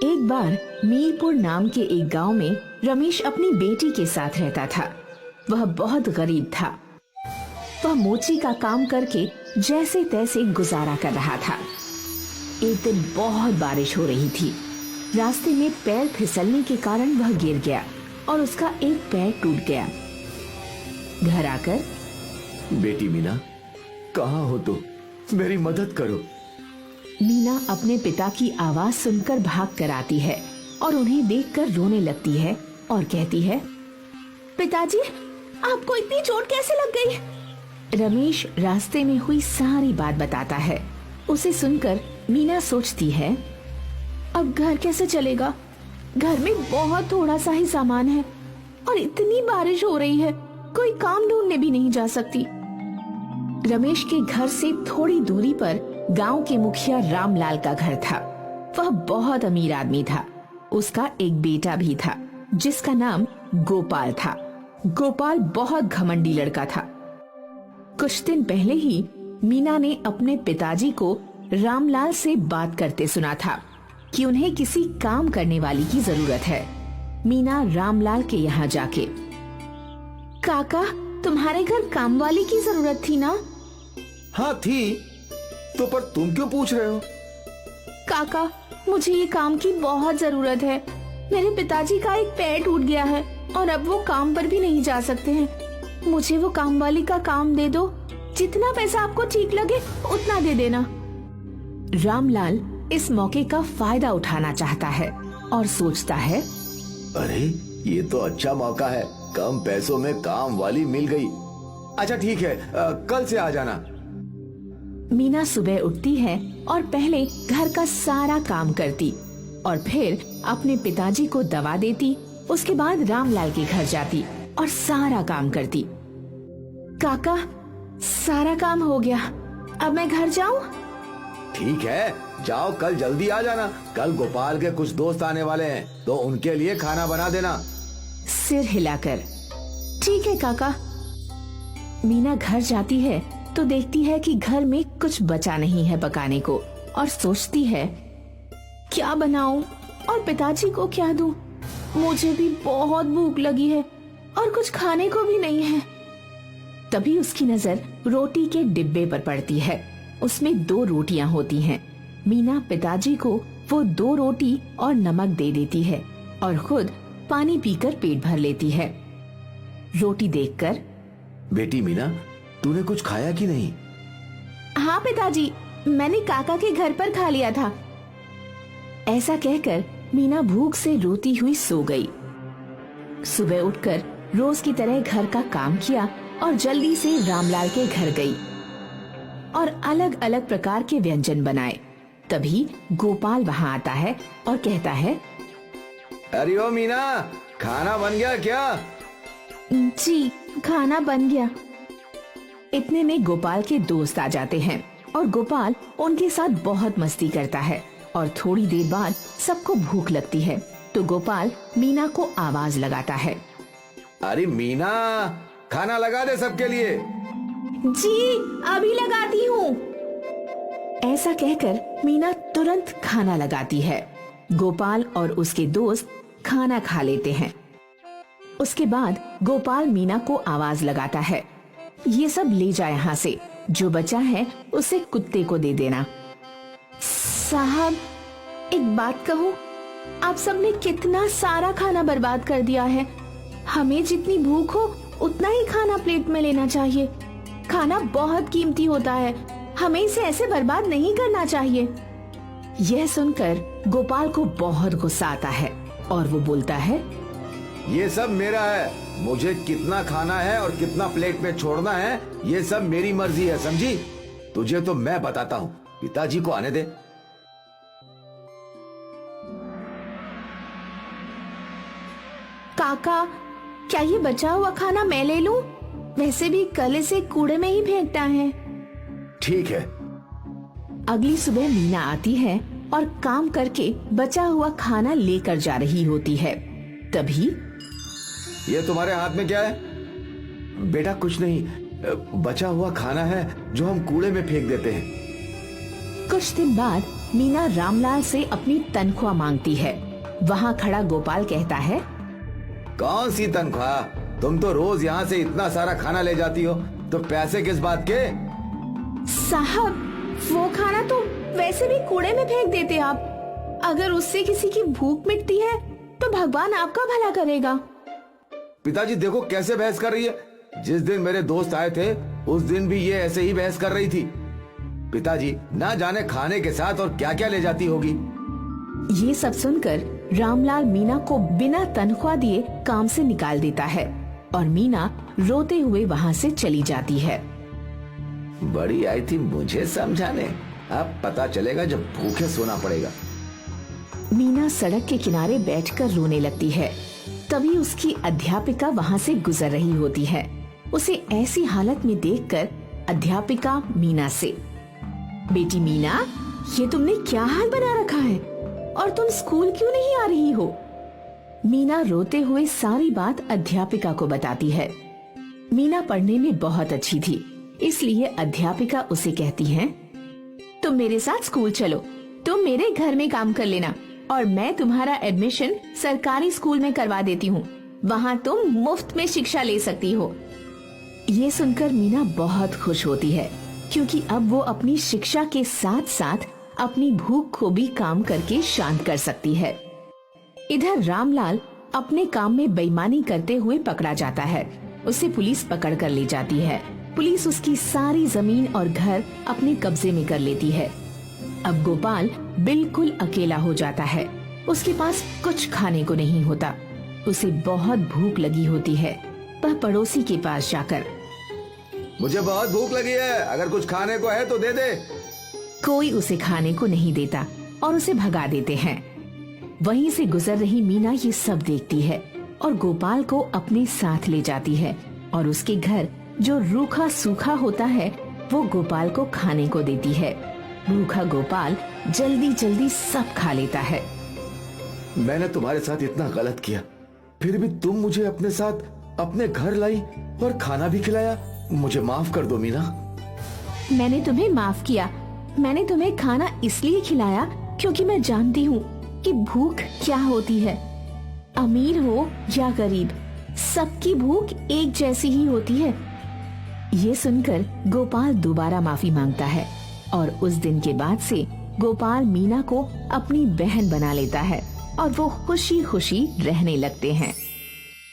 एक बार मीरपुर नाम के एक गांव में रमेश अपनी बेटी के साथ रहता था। वह बहुत गरीब था। वह मोची का काम करके जैसे तैसे गुजारा कर रहा था। एक दिन बहुत बारिश हो रही थी। रास्ते में पैर फिसलने के कारण वह गिर गया और उसका एक पैर टूट गया। घर आकर, बेटी मीना, कहाँ हो तुम? मेरी मदद करो। मीना अपने पिता की आवाज सुनकर भाग कर आती है और उन्हें देखकर रोने लगती है और कहती है, पिताजी, आपको इतनी चोट कैसे लग गई? रमेश रास्ते में हुई सारी बात बताता है। उसे सुनकर मीना सोचती है, अब घर कैसे चलेगा? घर में बहुत थोड़ा सा ही सामान है और इतनी बारिश हो रही है, कोई काम ढूंढने भी नहीं जा सकती। रमेश के घर से थोड़ी दूरी पर गांव के मुखिया रामलाल का घर था। वह बहुत अमीर आदमी था। उसका एक बेटा भी था जिसका नाम गोपाल था। गोपाल बहुत घमंडी लड़का था। कुछ दिन पहले ही मीना ने अपने पिताजी को रामलाल से बात करते सुना था कि उन्हें किसी काम करने वाली की जरूरत है। मीना रामलाल के यहाँ जाके, काका, तुम्हारे घर काम वाली की जरूरत थी ना? हाँ थी, तो पर तुम क्यों पूछ रहे हो? काका, मुझे ये काम की बहुत जरूरत है। मेरे पिताजी का एक पैर टूट गया है और अब वो काम पर भी नहीं जा सकते हैं। मुझे वो काम वाली का काम दे दो। जितना पैसा आपको ठीक लगे उतना दे देना। रामलाल इस मौके का फायदा उठाना चाहता है और सोचता है, अरे ये तो अच्छा मौका है, कम पैसों में काम वाली मिल गई। अच्छा ठीक है, कल से आ जाना। मीना सुबह उठती है और पहले घर का सारा काम करती और फिर अपने पिताजी को दवा देती। उसके बाद रामलाल के घर जाती और सारा काम करती। काका, सारा काम हो गया, अब मैं घर जाऊं? ठीक है, जाओ, कल जल्दी आ जाना। कल गोपाल के कुछ दोस्त आने वाले हैं, तो उनके लिए खाना बना देना। सिर हिलाकर, ठीक है काका। मीना घर जाती है तो देखती है कि घर में कुछ बचा नहीं है पकाने को और सोचती है, क्या बनाऊं और पिताजी को क्या दूं? मुझे भी बहुत भूख लगी है और कुछ खाने को भी नहीं है। तभी उसकी नजर रोटी के डिब्बे पर पड़ती है। उसमें 2 रोटियां होती हैं। मीना पिताजी को वो 2 रोटी और नमक दे देती है और खुद पानी पीकर पेट भर लेती है। रोटी देखकर, बेटी मीना, तूने कुछ खाया कि नहीं? हाँ पिताजी, मैंने काका के घर पर खा लिया था। ऐसा कहकर मीना भूख से रोती हुई सो गई। सुबह उठकर रोज की तरह घर का काम किया और जल्दी से रामलाल के घर गई और अलग अलग प्रकार के व्यंजन बनाए। तभी गोपाल वहाँ आता है और कहता है, अरे ओ मीना, खाना बन गया क्या? जी, खाना बन गया। इतने में गोपाल के दोस्त आ जाते हैं और गोपाल उनके साथ बहुत मस्ती करता है और थोड़ी देर बाद सबको भूख लगती है तो गोपाल मीना को आवाज लगाता है, अरे मीना, खाना लगा दे सबके लिए। जी, अभी लगाती हूँ। ऐसा कहकर मीना तुरंत खाना लगाती है। गोपाल और उसके दोस्त खाना खा लेते हैं। उसके बाद गोपाल मीना को आवाज लगाता है, ये सब ले जा यहाँ से, जो बचा है उसे कुत्ते को दे देना। साहब, एक बात कहूँ, आप सबने कितना सारा खाना बर्बाद कर दिया है। हमें जितनी भूख हो उतना ही खाना प्लेट में लेना चाहिए। खाना बहुत कीमती होता है, हमें इसे ऐसे बर्बाद नहीं करना चाहिए। यह सुनकर गोपाल को बहुत गुस्सा आता है और वो बोलता है, ये सब मेरा है, मुझे कितना खाना है और कितना प्लेट में छोड़ना है ये सब मेरी मर्जी है, समझी? तुझे तो मैं बताता हूँ, पिताजी को आने दे। काका, क्या ये बचा हुआ खाना मैं ले लूं? वैसे भी कल इसे कूड़े में ही फेंकना है। ठीक है। अगली सुबह मीना आती है और काम करके बचा हुआ खाना लेकर जा रही होती है। तभी, ये तुम्हारे हाथ में क्या है? बेटा कुछ नहीं, बचा हुआ खाना है जो हम कूड़े में फेंक देते हैं। कुछ दिन बाद मीना रामलाल से अपनी तनख्वाह मांगती है। वहाँ खड़ा गोपाल कहता है, कौन सी तनख्वाह? तुम तो रोज यहाँ से इतना सारा खाना ले जाती हो, तो पैसे किस बात के? साहब, वो खाना तो वैसे भी कूड़े में फेंक देते आप। अगर उससे किसी की भूख मिटती है तो भगवान आपका भला करेगा। पिताजी देखो कैसे बहस कर रही है। जिस दिन मेरे दोस्त आए थे उस दिन भी ये ऐसे ही बहस कर रही थी। पिताजी ना जाने खाने के साथ और क्या क्या ले जाती होगी। ये सब सुनकर रामलाल मीना को बिना तनख्वाह दिए काम से निकाल देता है और मीना रोते हुए वहाँ से चली जाती है। बड़ी आई थी मुझे समझाने, अब पता चलेगा जब भूखे सोना पड़ेगा। मीना सड़क के किनारे बैठकर रोने लगती है। तभी उसकी अध्यापिका वहाँ से गुजर रही होती है। उसे ऐसी हालत में देखकर अध्यापिका मीना से, बेटी मीना, ये तुमने क्या हाल बना रखा है और तुम स्कूल क्यों नहीं आ रही हो? मीना रोते हुए सारी बात अध्यापिका को बताती है। मीना पढ़ने में बहुत अच्छी थी, इसलिए अध्यापिका उसे कहती है, तुम मेरे साथ स्कूल चलो, तुम मेरे घर में काम कर लेना और मैं तुम्हारा एडमिशन सरकारी स्कूल में करवा देती हूँ। वहाँ तुम मुफ्त में शिक्षा ले सकती हो। ये सुनकर मीना बहुत खुश होती है, क्योंकि अब वो अपनी शिक्षा के साथ साथ अपनी भूख को भी काम करके शांत कर सकती है। इधर रामलाल अपने काम में बेईमानी करते हुए पकड़ा जाता है। उसे पुलिस पकड़ कर ले जाती है। पुलिस उसकी सारी जमीन और घर अपने कब्जे में कर लेती है। अब गोपाल बिल्कुल अकेला हो जाता है। उसके पास कुछ खाने को नहीं होता। उसे बहुत भूख लगी होती है। वह पड़ोसी के पास जाकर, मुझे बहुत भूख लगी है, अगर कुछ खाने को है तो दे दे। कोई उसे खाने को नहीं देता और उसे भगा देते हैं। वहीं से गुजर रही मीना ये सब देखती है और गोपाल को अपने साथ ले जाती है और उसके घर जो रूखा सूखा होता है वो गोपाल को खाने को देती है। भूखा गोपाल जल्दी जल्दी सब खा लेता है। मैंने तुम्हारे साथ इतना गलत किया, फिर भी तुम मुझे अपने साथ अपने घर लाई और खाना भी खिलाया। मुझे माफ कर दो मीना। मैंने तुम्हें माफ किया। मैंने तुम्हें खाना इसलिए खिलाया क्योंकि मैं जानती हूँ कि भूख क्या होती है। अमीर हो या गरीब, सबकी भूख एक जैसी ही होती है। ये सुनकर गोपाल दोबारा माफी मांगता है और उस दिन के बाद से गोपाल मीना को अपनी बहन बना लेता है और वो खुशी खुशी रहने लगते हैं।